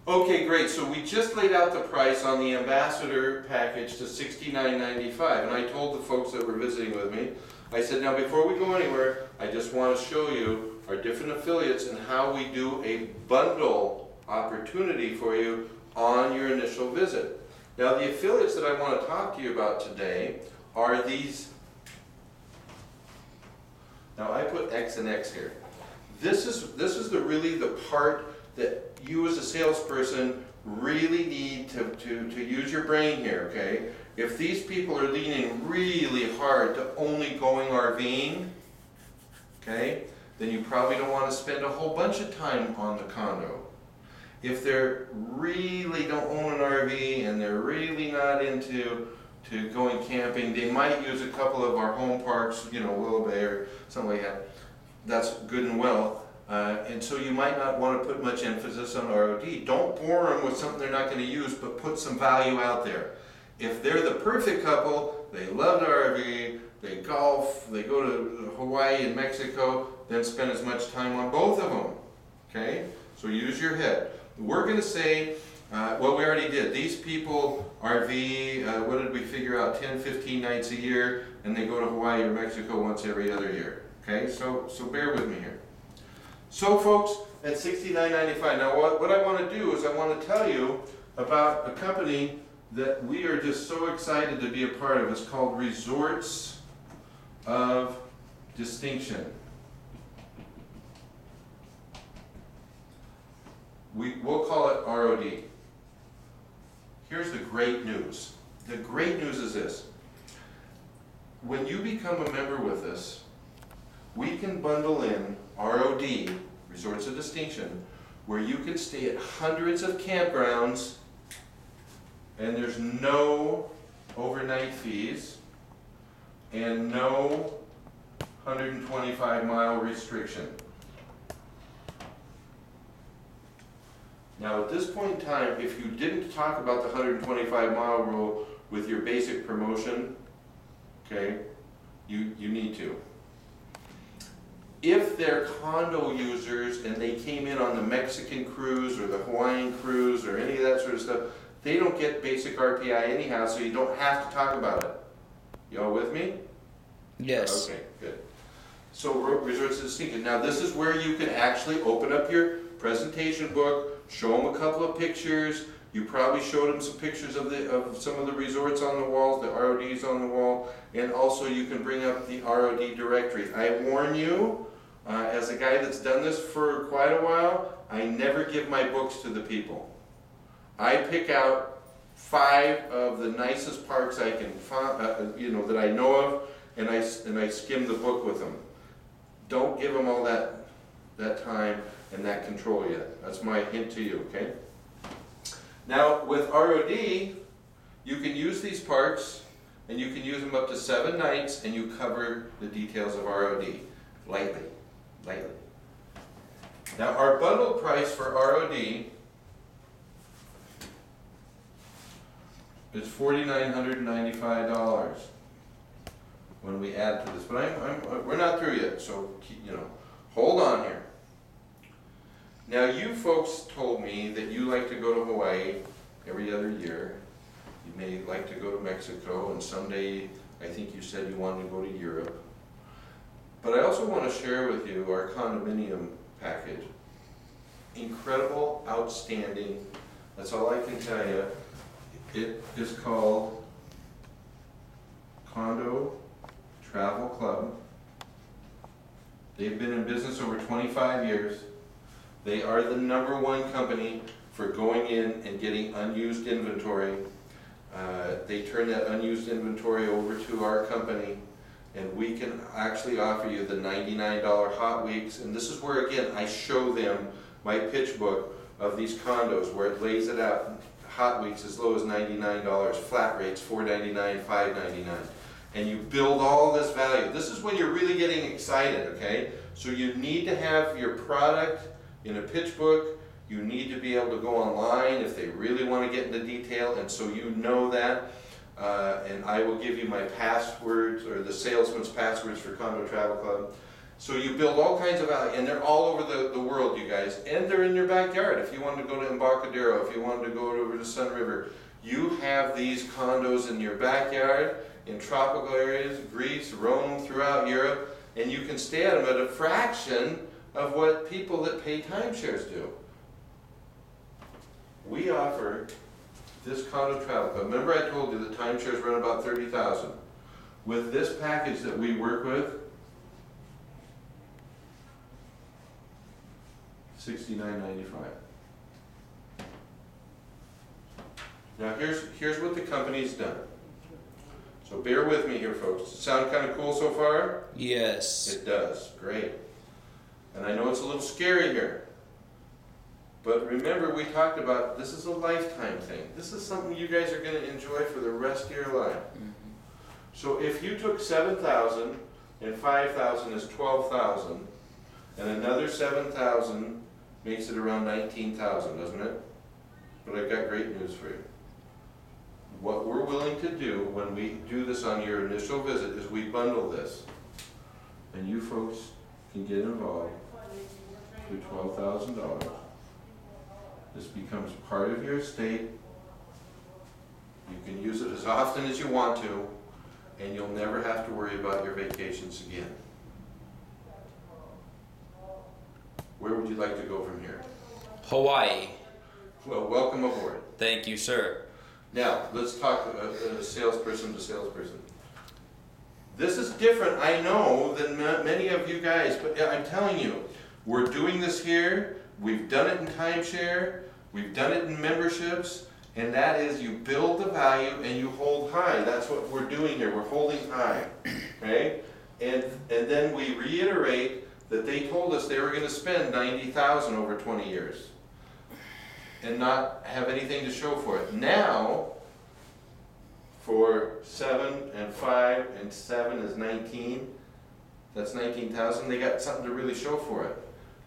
Okay, great. So we just laid out the price on the Ambassador package to $69.95, and I told the folks that were visiting with me, I said, now before we go anywhere, I just want to show you our different affiliates and how we do a bundle opportunity for you on your initial visit. Now the affiliates that I want to talk to you about today are these. Now I put X and X here. This is really the part that you as a salesperson really need to use your brain here, okay? If these people are leaning really hard to only going RVing, okay, then you probably don't want to spend a whole bunch of time on the condo. If they're really don't own an RV and they're really not into going camping, they might use a couple of our home parks, you know, Willow Bay or something like that. That's good and well. And so you might not want to put much emphasis on ROD. Don't bore them with something they're not going to use, but put some value out there. If they're the perfect couple, they love the RV, they golf, they go to Hawaii and Mexico, then spend as much time on both of them. Okay? So use your head. We're going to say, well, we already did. These people RV, what did we figure out, 10, 15 nights a year, and they go to Hawaii or Mexico once every other year. Okay? So bear with me here. So folks, at $69.95, now what I want to do is I want to tell you about a company that we are just so excited to be a part of. It's called Resorts of Distinction. We'll call it ROD. Here's the great news. The great news is this. When you become a member with us, we can bundle in ROD, Resorts of Distinction, where you can stay at hundreds of campgrounds and there's no overnight fees and no 125-mile restriction. Now at this point in time, if you didn't talk about the 125-mile rule with your basic promotion, okay, you need to. If they're condo users and they came in on the Mexican cruise or the Hawaiian cruise or any of that sort of stuff, they don't get basic RPI anyhow, so you don't have to talk about it. Y'all with me? Yes. Okay, good. So Resorts of Distinction. Now this is where you can actually open up your presentation book, show them a couple of pictures. You probably showed them some pictures of some of the resorts on the walls, the RODs on the wall, and also you can bring up the ROD directory. I warn you, as a guy that's done this for quite a while, I never give my books to the people. I pick out 5 of the nicest parks I can find, you know, that I know of, and I skim the book with them. Don't give them all that time and that control yet. That's my hint to you, okay? Now with ROD, you can use these parks and you can use them up to 7 nights and you cover the details of ROD lightly. Now our bundled price for ROD is $4,995 when we add to this. But we're not through yet, so you know, hold on here. Now you folks told me that you like to go to Hawaii every other year. You may like to go to Mexico, and someday I think you said you wanted to go to Europe. But I also want to share with you our condominium package. Incredible, outstanding, that's all I can tell you. It is called Condo Travel Club. They've been in business over 25 years. They are the #1 company for going in and getting unused inventory. They turn that unused inventory over to our company, and we can actually offer you the $99 Hot Weeks. And this is where, again, I show them my pitch book of these condos where it lays it out. Hot Weeks as low as $99, flat rates $499, $599. And you build all this value. This is when you're really getting excited, okay? So you need to have your product in a pitch book. You need to be able to go online if they really want to get into detail, and so you know that. And I will give you my passwords, or the salesman's passwords for Condo Travel Club. So you build all kinds of value, and they're all over the world, you guys, and they're in your backyard. If you wanted to go to Embarcadero, if you wanted to go over to Sun River, you have these condos in your backyard, in tropical areas, Greece, Rome, throughout Europe, and you can stay at them at a fraction of what people that pay timeshares do. We offer this condo travel club. Remember I told you the timeshares run about $30,000. With this package that we work with, $69.95. Now here's what the company's done. So bear with me here, folks. Sound kind of cool so far? Yes. It does. Great. And I know it's a little scary here. But remember, we talked about this is a lifetime thing. This is something you guys are going to enjoy for the rest of your life. Mm-hmm. So if you took 7,000 and 5,000 is 12,000, and another 7,000 makes it around 19,000, doesn't it? But I've got great news for you. What we're willing to do when we do this on your initial visit is we bundle this. And you folks can get involved with $12,000. This becomes part of your estate. You can use it as often as you want to, and you'll never have to worry about your vacations again. Where would you like to go from here? Hawaii. Well, welcome aboard. Thank you, sir. Now, let's talk salesperson to salesperson. This is different, I know, than many of you guys, but I'm telling you, we're doing this here. We've done it in timeshare. We've done it in memberships. And that is you build the value and you hold high. That's what we're doing here. We're holding high. Okay? And then we reiterate that they told us they were going to spend $90,000 over 20 years and not have anything to show for it. Now, for 7 and 5 and 7 is 19. That's 19,000. They got something to really show for it.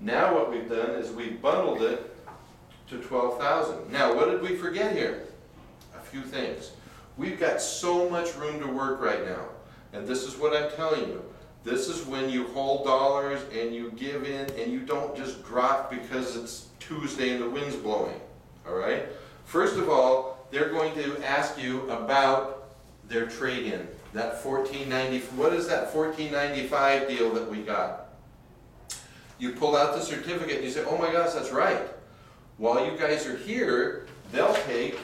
Now what we've done is we've bundled it to 12,000. Now what did we forget here? A few things. We've got so much room to work right now. And this is what I'm telling you. This is when you hold dollars and you give in and you don't just drop because it's Tuesday and the wind's blowing. All right? First of all, they're going to ask you about their trade-in. That $14.90. What is that $14.95 deal that we got? You pull out the certificate and you say, oh my gosh, that's right. While you guys are here, they'll take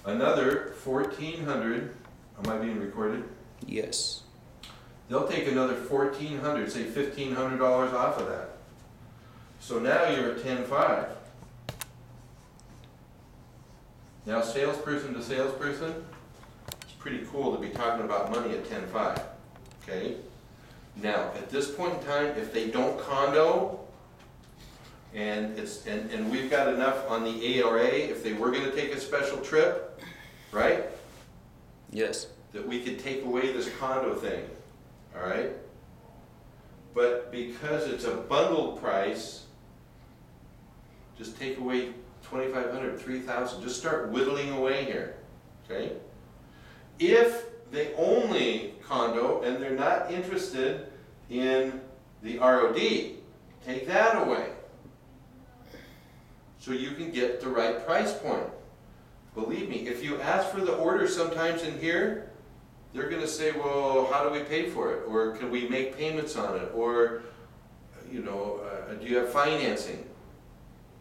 another $1,400. Am I being recorded? Yes. They'll take another $1,400, say $1,500 off of that. So now you're at $10,500. Now salesperson to salesperson, it's pretty cool to be talking about money at $10,500. Okay? Now, at this point in time, if they don't condo, and we've got enough on the ARA, if they were going to take a special trip, right? Yes. That we could take away this condo thing, all right? But because it's a bundled price, just take away $2,500, $3,000. Just start whittling away here, okay? If they only condo and they're not interested in the ROD, take that away. So you can get the right price point. Believe me, if you ask for the order sometimes in here, they're going to say, well, how do we pay for it? Or can we make payments on it? Or, you know, do you have financing?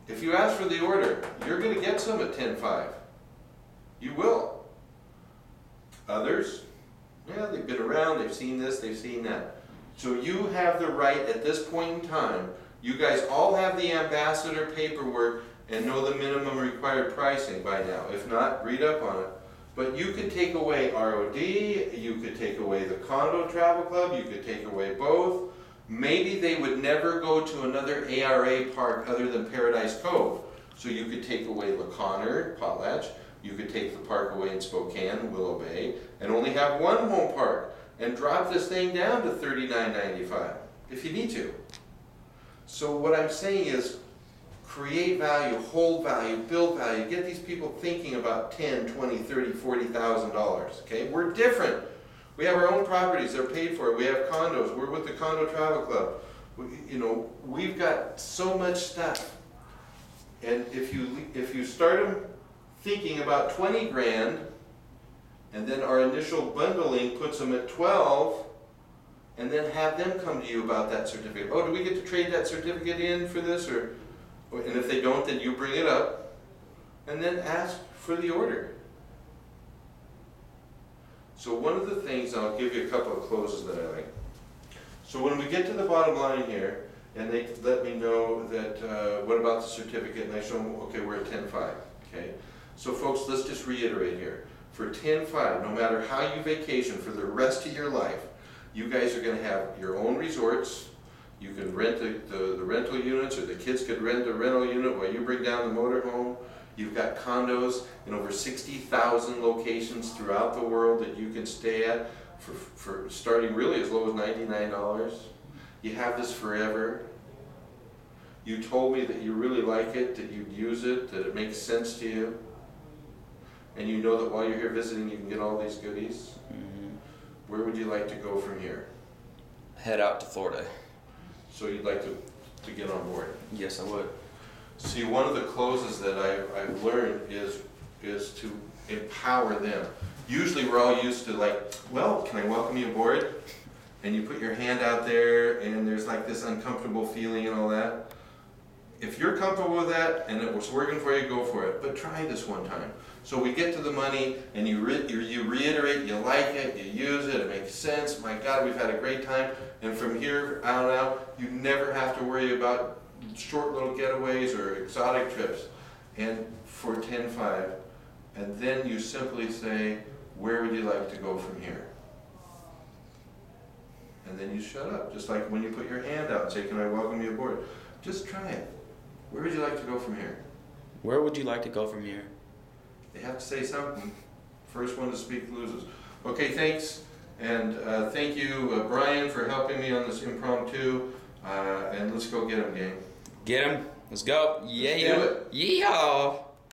If you ask for the order, you're going to get some at $10,500. You will. Others, yeah, they've been around, they've seen this, they've seen that. So you have the right at this point in time, you guys all have the ambassador paperwork and know the minimum required pricing by now. If not, read up on it. But you could take away ROD, you could take away the condo travel club, you could take away both. Maybe they would never go to another ARA park other than Paradise Cove. So you could take away La Conner, Potlatch, you could take the park away in Spokane, Willow Bay, and only have one home park, and drop this thing down to $39.95 if you need to. So what I'm saying is, create value, hold value, build value, get these people thinking about $10,000, $20,000, $30,000, $40,000, okay? We're different. We have our own properties, they're paid for. We have condos, we're with the Condo Travel Club. You know, we've got so much stuff. And if you start them thinking about 20 grand, and then our initial bundling puts them at 12, and then have them come to you about that certificate. Oh, do we get to trade that certificate in for this? And if they don't, then you bring it up, and then ask for the order. So one of the things, I'll give you a couple of closes that I like. So when we get to the bottom line here, and they let me know that, what about the certificate, and I show them, okay, we're at 10.5, okay? So folks, let's just reiterate here. For 10.5, no matter how you vacation for the rest of your life, you guys are gonna have your own resorts. You can rent the rental units, or the kids could rent a rental unit while you bring down the motorhome. You've got condos in over 60,000 locations throughout the world that you can stay at for starting really as low as $99. You have this forever. You told me that you really like it, that you'd use it, that it makes sense to you. And you know that while you're here visiting, you can get all these goodies. Mm-hmm. Where would you like to go from here? Head out to Florida. So you'd like to get on board? Yes, I would. See, one of the closes that I've learned is to empower them. Usually we're all used to like, well, can I welcome you aboard? And you put your hand out there and there's like this uncomfortable feeling and all that. If you're comfortable with that and it was working for you, go for it. But try this one time. So we get to the money and you reiterate, you like it, you use it, it makes sense. My God, we've had a great time. And from here on out, you never have to worry about short little getaways or exotic trips. And for 10.5, and then you simply say, where would you like to go from here? And then you shut up, just like when you put your hand out and say, can I welcome you aboard? Just try it. Where would you like to go from here? Where would you like to go from here? They have to say something. First one to speak loses. Okay, thanks. And thank you, Brian, for helping me on this impromptu. And let's go get him, gang. Get him. Let's go. Yeah. Let's do it. Yeehaw.